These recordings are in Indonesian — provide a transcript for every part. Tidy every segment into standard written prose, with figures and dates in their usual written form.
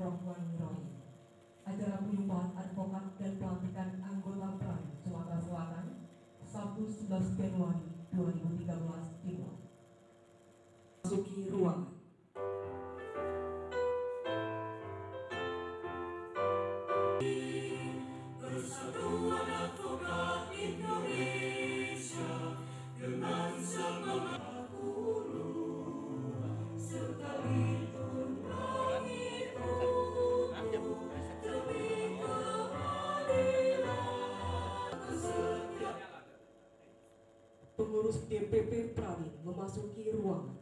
Bismillahirrahmanirrahim. Acara penyumpahan advokat dan pelantikan anggota PRADI Sumatera Selatan Sabtu 11 Januari 2013 dimulai. Masuki ruangan. Persatuan Advokat Indonesia dengan semangat hulu serta diturangi demi keadilan setiap. Pengurus DPP PRADI memasuki ruangan.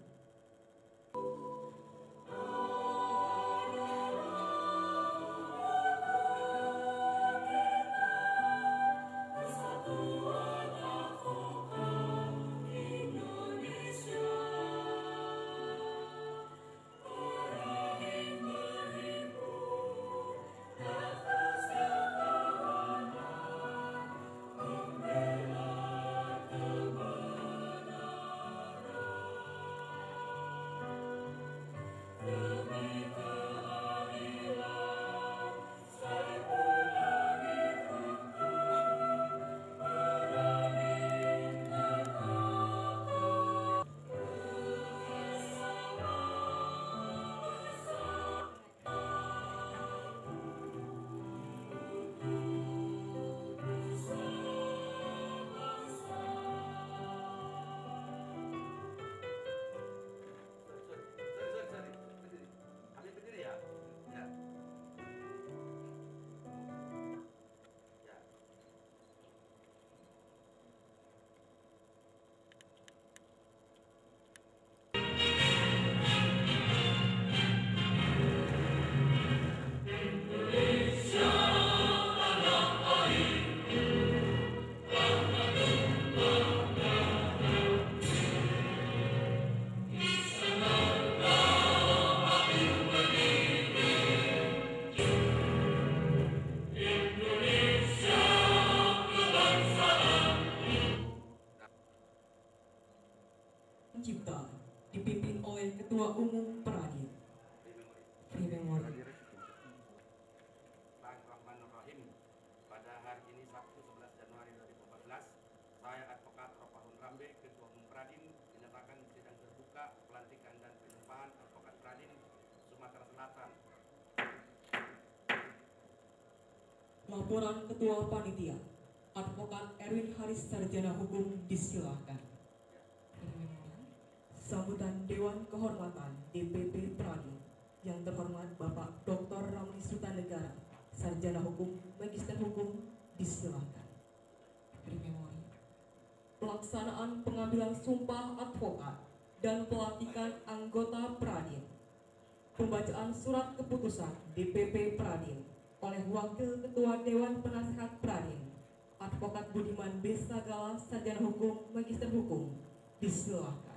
Pencipta dipimpin oleh Ketua Umum PRADI. Bismillahirrahmanirrahim. Pada hari ini Sabtu 11 Januari 2014, saya Advokat Ropahun Rambe, Ketua Umum PRADI, menyatakan sidang terbuka pelantikan dan penyumpahan Advokat PRADI Sumatera Selatan. Laporan Ketua Panitia, Advokat Erwin Haris Sarjana Hukum disilakan. Sambutan Dewan Kehormatan DPP PRADI yang terhormat Bapak Dr. Ramli Sutanegara, Sarjana Hukum, Magister Hukum disilakan. Pelaksanaan pengambilan sumpah advokat dan pelantikan anggota PRADI. Pembacaan surat keputusan DPP PRADI oleh Wakil Ketua Dewan Penasehat PRADI, Advokat Budiman B. Sagala, Sarjana Hukum, Magister Hukum disilakan.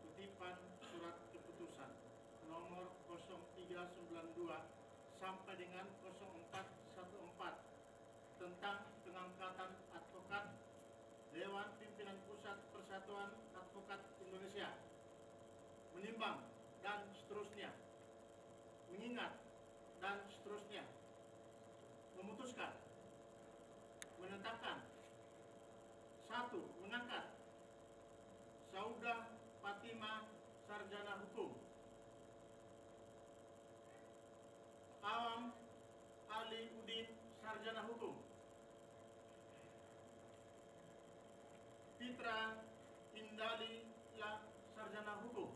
Kutipan surat keputusan nomor 0392 sampai dengan 0414 tentang pengangkatan advokat Dewan Pimpinan Pusat Persatuan Advokat Indonesia, menimbang dan seterusnya, mengingat dan seterusnya, memutuskan, menetapkan, 1. Mengangkat Saudah Fatimah Sarjana Hukum, Awam Ali Udin Sarjana Hukum, Fitra Indali Sarjana Hukum,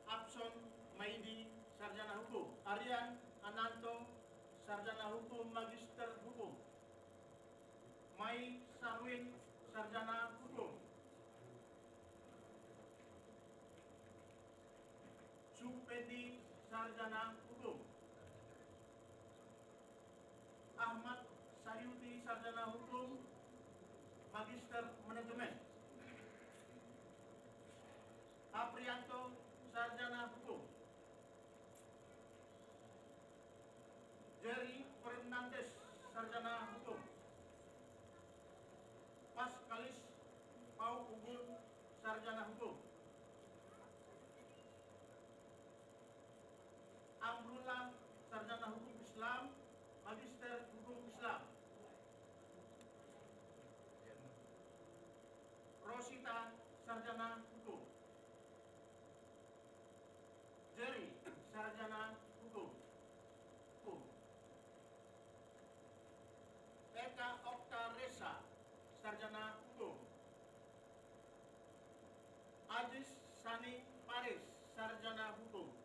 Abson Maidi Sarjana Hukum, Aryan Ananto Sarjana Hukum Magister Hukum, Mai Sarwin Sarjana Hukum, Supedi Sarjana Hukum, Ahmad Sayuti Sarjana Hukum Magister Manajemen, Aprianto Sarjana Hukum, Jerry Fernandes Sarjana Hukum, Pascalis Sarjana Hukum. Ajis Sani Paris, Sarjana Hukum.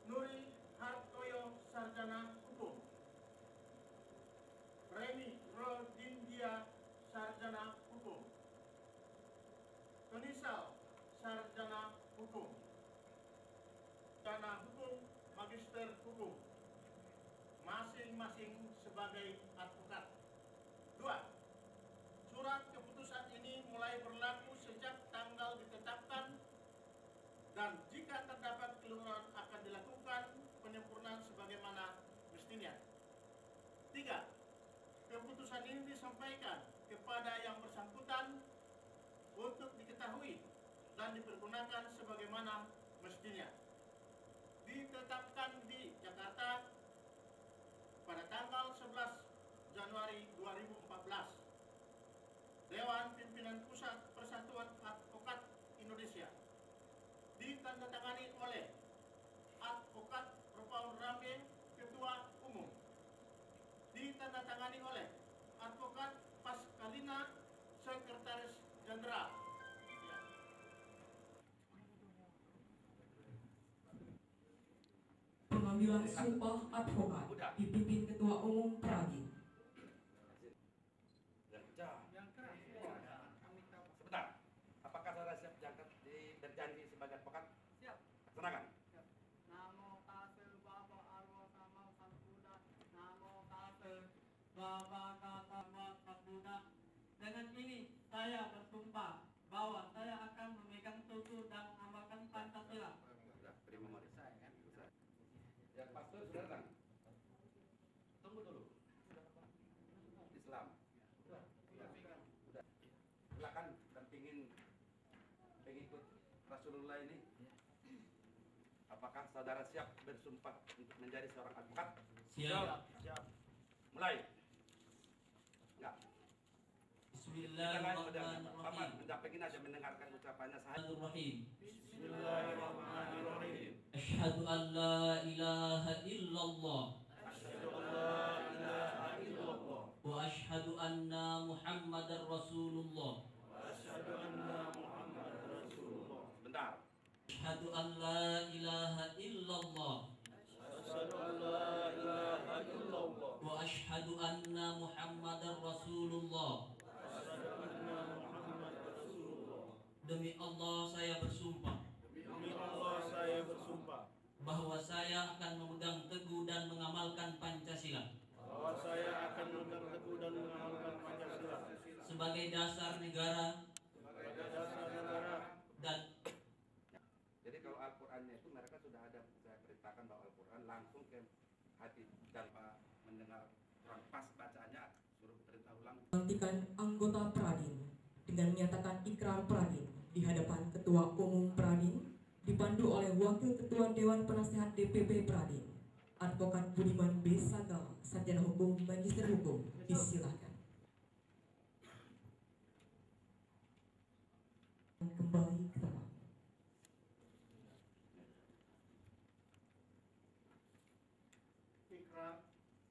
Nuri Hartoyo, Sarjana Hukum. Reni Rodindia, Sarjana Hukum. Tunisal, Sarjana Hukum. Sarjana Hukum, Magister Hukum. Masing-masing sebagai advokat. 2. Surat keputusan ini mulai berlaku sejak tanggal ditetapkan dan jika terdapat kelurahan akan dilakukan penyempurnaan sebagaimana mestinya. 3. Keputusan ini disampaikan kepada yang bersangkutan untuk diketahui dan dipergunakan sebagaimana mestinya. Ditetapkan di Jakarta pada tanggal 11 Januari 2014. Dewan Pimpinan Pusat Persatuan Advokat Indonesia. Ditandatangani oleh Advokat Ropaun Rambe, Ketua Umum. Ditandatangani oleh Advokat Paskalina, Sekretaris Jenderal. Ya. Pengambilan sumpah advokat dipimpin Ketua Umum Pradin. Sebentar, apakah saudara siap berjanji sebagai advokat? Siap. Laksanakan. Namo tassa Bapa Arwah Sama Sambuddha. Namo tassa Bapa Kata Sambuddha. Dengan ini saya bersumpah bahwa saya akan memegang teguh dan mengamalkan Pancasila. Sudah, terima mari. Ya, pastor sudah datang. Tunggu dulu. Islam. Sudah. Silakan dampingin pengikut Rasulullah ini. Apakah saudara siap bersumpah untuk menjadi seorang advokat? Siap. Mulai. Enggak. Bismillahirrahmanirrahim. Paman, mendampingin aja mendengarkan ucapannya saya. Bismillahirrahmanirrahim. Asyhadu an la ilaha illallah wa asyhadu anna Muhammadar Rasulullah. Bentar. Asyhadu an la ilaha illallah wa asyhadu anna Muhammadar Rasulullah. Demi Allah saya bersumpah bahwa saya akan memegang teguh dan mengamalkan Pancasila sebagai dasar negara dan Jadi kalau Al-Qur'annya itu mereka sudah ada, saya perintahkan bahwa Al-Qur'an langsung ke hati tanpa mendengar kurang pas bacaannya, suruh perintah ulang. Pelantikan anggota Pradin dengan menyatakan ikrar Pradin di hadapan Ketua Umum Pradin dipandu oleh Wakil Ketua Dewan Penasehat DPP Pradin, Advokat Budiman B. Sagal, Sarjana Hukum, Magister Hukum. Disilakan. Kembali ke tempat. Ikrar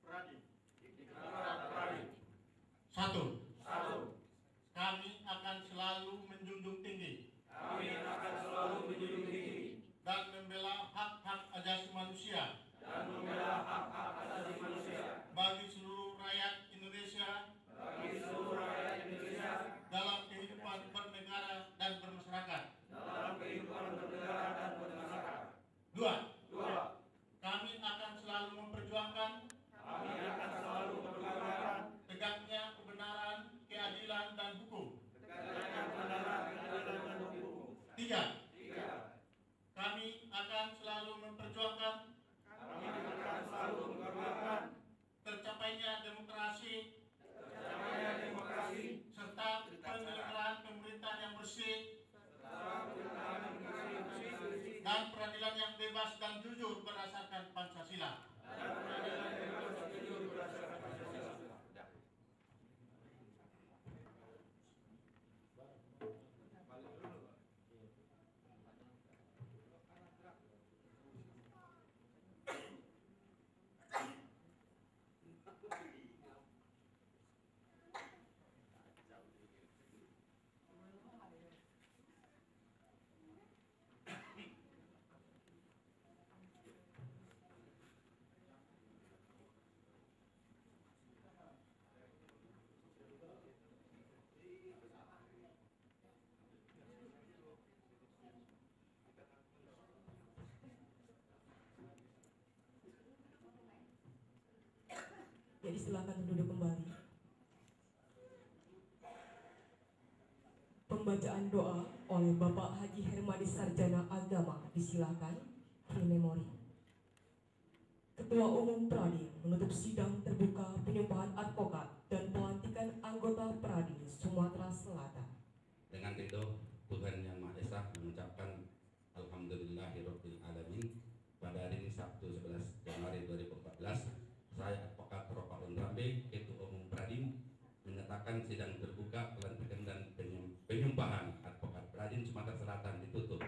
Pradin. 1. Kami akan selalu menjunjung tinggi dan membela hak-hak asasi manusia bagi seluruh rakyat Indonesia dalam kehidupan bernegara dan bermasyarakat. 2. Kami akan selalu memperjuangkan disilakan duduk kembali. Pembacaan doa oleh Bapak Haji Hermadi Sarjana Agama disilakan. In memori. Ketua Umum Pradin menutup sidang terbuka penyumpahan advokat dan pelantikan anggota Pradin Sumatera Selatan. Dengan ridho Tuhan Yang Maha Esa mengucapkan Alhamdulillahirabbil alamin. Pada hari ini Sabtu 11 Januari 2014, saya Advokat Ropaun Rambe, Ketua Umum Pradin, menyatakan sidang terbuka pelantikan dan penyumpahan advokat Pradin Sumatera Selatan ditutup.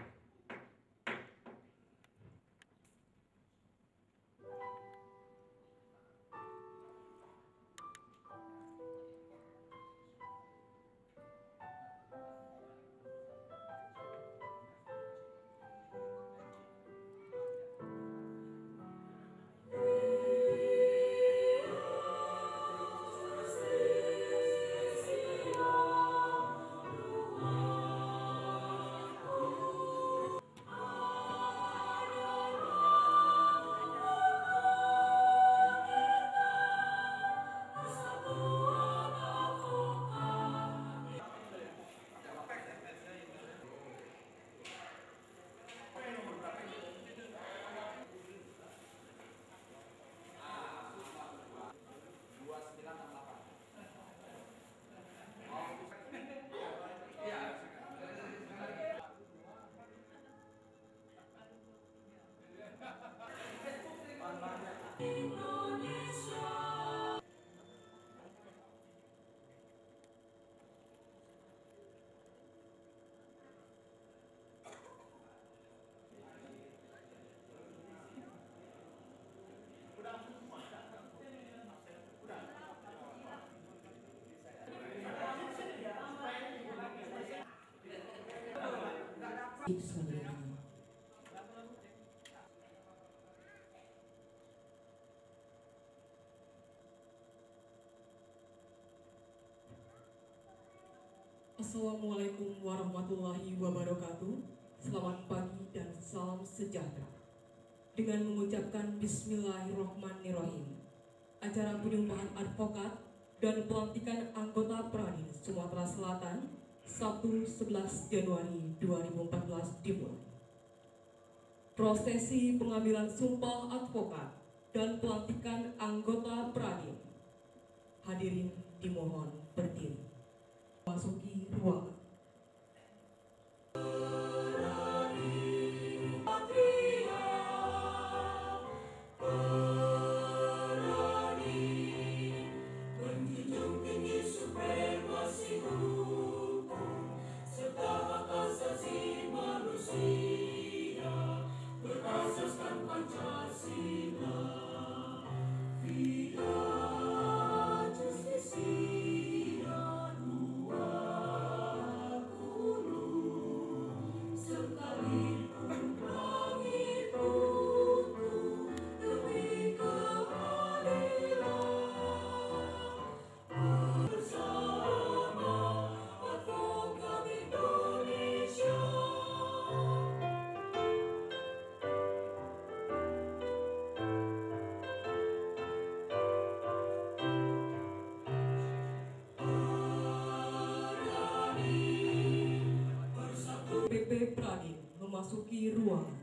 Assalamualaikum warahmatullahi wabarakatuh. Selamat pagi dan salam sejahtera. Dengan mengucapkan Bismillahirrahmanirrahim, acara penyumpahan advokat dan pelantikan anggota Pradin Sumatera Selatan Sabtu 11 Januari 2014 dimulai. Prosesi pengambilan sumpah advokat dan pelantikan anggota Pradin. Hadirin dimohon berdiri. Masuki ruangan. Menjunjung tinggi supremasi hukum serta hak asasi manusia berasaskan Pancasila. Via Justisia dua guru sekalipun langit runtuh demi keadilan bersama advokat Indonesia. PP Pradin memasuki ruangan.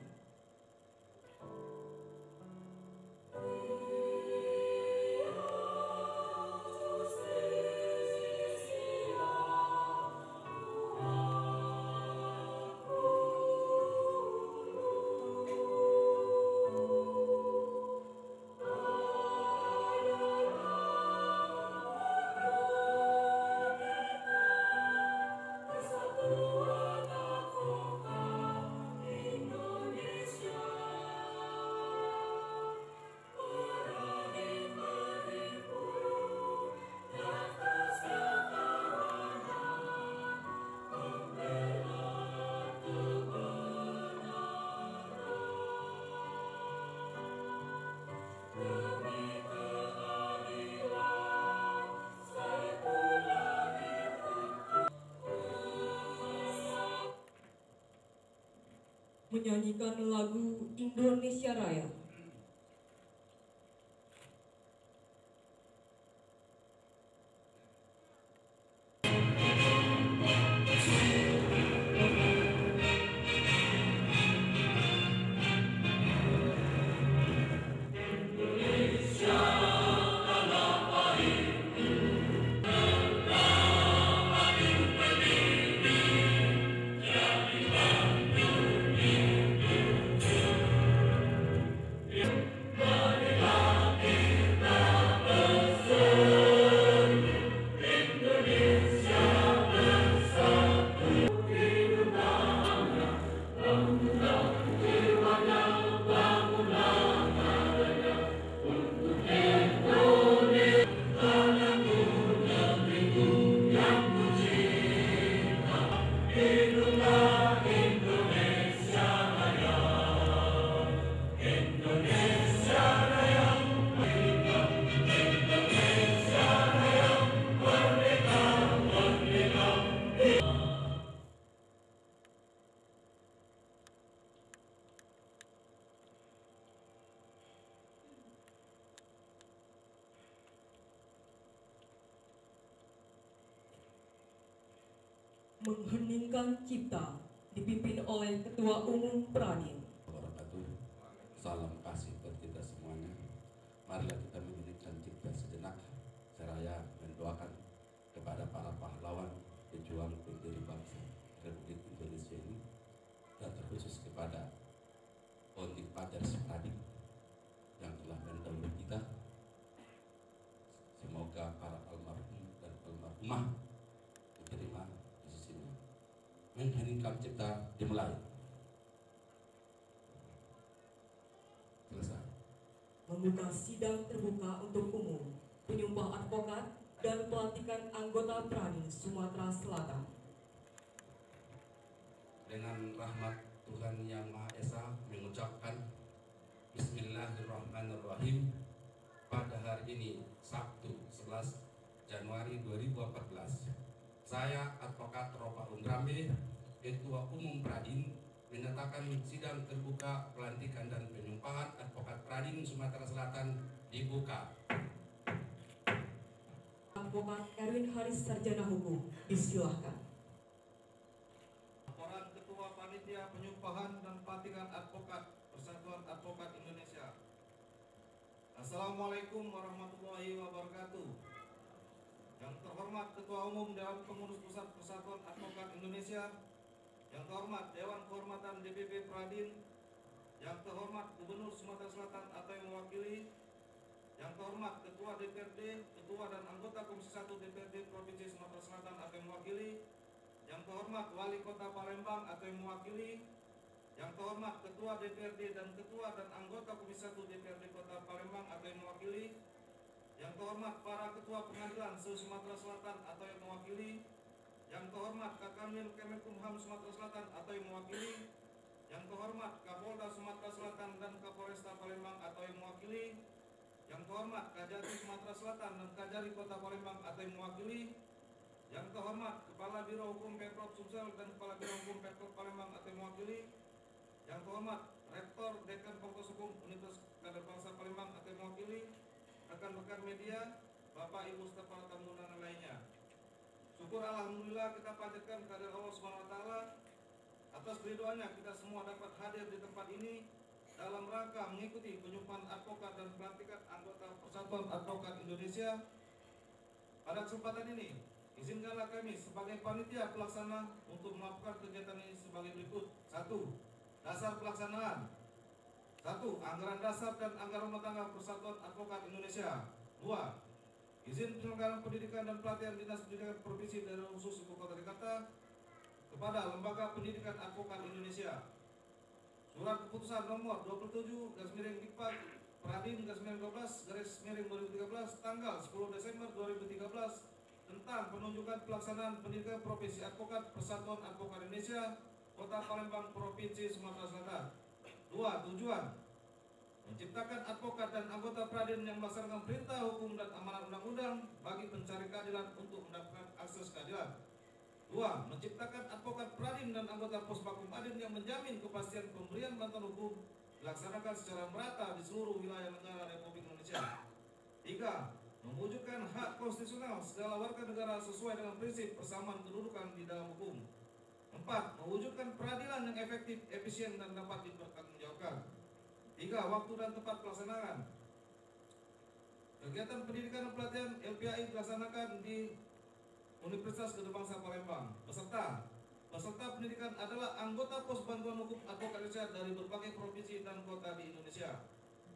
Menyanyikan lagu Indonesia Raya. mengheningkan cipta dipimpin oleh Ketua Umum Pradin. Wabarakatuh. Salam kasih buat kita semuanya. Marilah kita menghidupkan cipta sejenak seraya mendoakan kepada para pahlawan pejuang pendiri bangsa Republik Indonesia ini, dan terkhusus kepada Ondik Pajar Pradin yang telah mendahului kita. Semoga para almarhum dan almarhumah diterima di sisinya. Mengheningkan cipta dimulai. Selesai. Membuka sidang terbuka untuk umum, penyumpah advokat dan pelantikan anggota Pradin Sumatera Selatan. Dengan rahmat Tuhan Yang Maha Esa mengucapkan Bismillahirrahmanirrahim. Pada hari ini Sabtu 11 Januari 2014, saya Advokat Ropa Undrambe, Ketua Umum Pradin, menyatakan sidang terbuka pelantikan dan penyumpahan Advokat Pradin Sumatera Selatan dibuka. Advokat Erwin Haris Sarjana Hukum, disilahkan. Laporan Ketua Panitia Penyumpahan dan Pelantikan Advokat Persatuan Advokat Indonesia. Assalamualaikum warahmatullahi wabarakatuh. Yang terhormat Ketua Umum Dewan Pengurus Pusat Persatuan Advokat Indonesia, yang terhormat Dewan Kehormatan DPP Pradin, yang terhormat Gubernur Sumatera Selatan atau yang mewakili, yang terhormat Ketua DPRD, Ketua dan anggota Komisi 1 DPRD Provinsi Sumatera Selatan atau yang mewakili, yang terhormat Wali Kota Palembang atau yang mewakili, yang terhormat Ketua DPRD dan Ketua dan anggota Komisi 1 DPRD Kota Palembang atau yang mewakili, yang terhormat para Ketua Pengadilan se-Sumatera Selatan atau yang mewakili, yang terhormat Kakanwil Kemenkumham Sumatera Selatan atau yang mewakili, yang terhormat Kapolda Sumatera Selatan dan Kapolresta Palembang atau yang mewakili, yang terhormat Kajati Sumatera Selatan dan Kajari Kota Palembang atau yang mewakili, yang terhormat Kepala Biro Hukum Pemprov Sumsel dan Kepala Biro Hukum Pemprov Palembang atau yang mewakili, yang terhormat Rektor Dekan Fakultas Hukum Universitas Kader Bangsa Palembang atau yang mewakili, rekan-rekan media, Bapak Ibu serta para tamu undangan lainnya. Syukur alhamdulillah kita panjatkan kehadirat Allah Subhanahu wa taala atas keridoannya kita semua dapat hadir di tempat ini dalam rangka mengikuti penyumpahan advokat dan pelantikan anggota Persatuan Advokat Indonesia. Pada kesempatan ini, izinkanlah kami sebagai panitia pelaksana untuk melakukan kegiatan ini sebagai berikut. 1. Dasar pelaksanaan. 1. Anggaran dasar dan anggaran rumah tangga Persatuan Advokat Indonesia. 2. Izin penyelenggaraan pendidikan dan pelatihan Dinas Pendidikan Provinsi Daerah Khusus Ibu Kota Jakarta kepada Lembaga Pendidikan Advokat Indonesia. Surat keputusan nomor 27/Dikpak Pradin/12/2013 tanggal 10 Desember 2013 tentang penunjukan pelaksanaan pendidikan profesi advokat Persatuan Advokat Indonesia Kota Palembang Provinsi Sumatera Selatan. 2. Tujuan menciptakan advokat dan anggota Pradin yang melaksanakan perintah hukum dan amanat undang-undang bagi pencari keadilan untuk mendapatkan akses keadilan. 2. Menciptakan advokat Pradin dan anggota Pospakum Adin yang menjamin kepastian pemberian bantuan hukum dilaksanakan secara merata di seluruh wilayah negara Republik Indonesia. 3. Mewujudkan hak konstitusional segala warga negara sesuai dengan prinsip persamaan kedudukan di dalam hukum. 4. Mewujudkan peradilan yang efektif, efisien, dan dapat dipertanggungjawabkan. 3. Waktu dan tempat pelaksanaan. Kegiatan pendidikan dan pelatihan LPAI dilaksanakan di Universitas Kader Bangsa Palembang. Peserta pendidikan adalah anggota pos bantuan hukum advokat Indonesia dari berbagai provinsi dan kota di Indonesia.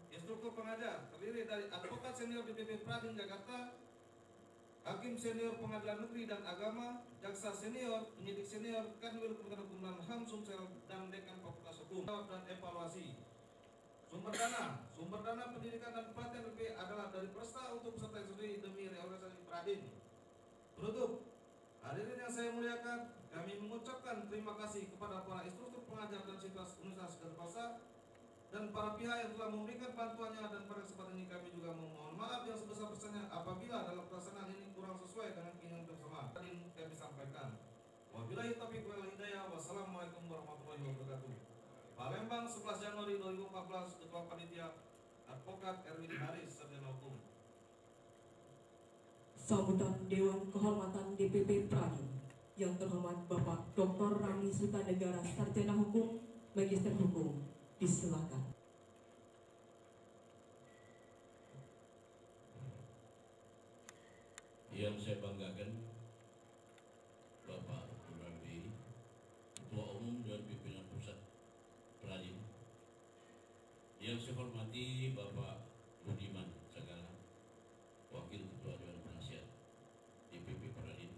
Instruktur pengajar terdiri dari advokat senior DPP Pradin Jakarta, hakim senior Pengadilan Negeri dan Agama, jaksa senior, penyidik senior, Kanwil Kementerian Hukum dan HAM Sumsel, dan Dekan Fakultas Hukum. Dan evaluasi. Sumber dana pendidikan dan pelatihan LPAI adalah dari peserta untuk peserta sendiri demi reorganisasi Pradin. Penutup, hadirin yang saya muliakan, kami mengucapkan terima kasih kepada para instruktur pengajar dan siswa Universitas Kader Bangsa dan para pihak yang telah memberikan bantuannya, dan pada kesempatan ini kami juga memohon maaf yang sebesar-besarnya apabila dalam pelaksanaan ini kurang sesuai dengan keinginan bersama. Tadi kami sampaikan. Wabillahi taufiq wal hidayah. Wassalamualaikum warahmatullahi wabarakatuh. Palembang 11 Januari 2014, Ketua Panitia Advokat Erwin Haris Sarjana Hukum. Sambutan Dewan Kehormatan DPP Pradin Yang terhormat Bapak Dr. Rami Sutanegara, Sarjana Hukum, Magister Hukum, disilakan. Yang saya banggakan Bapak Rambi, Ketua Umum dan Pimpinan Pusat Perajin. Yang saya hormati Bapak Budiman Sagala, Wakil Ketua Dewan Penasihat DPP Perajin.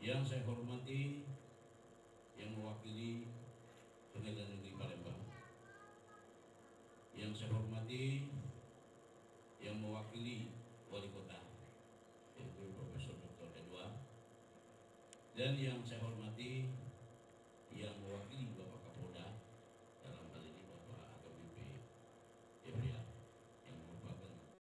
Yang saya hormati yang mewakili Pengadilan Negeri Palembang. Yang saya hormati yang mewakili Wali Kota, yaitu Profesor Dr. Edwa, dan yang saya hormati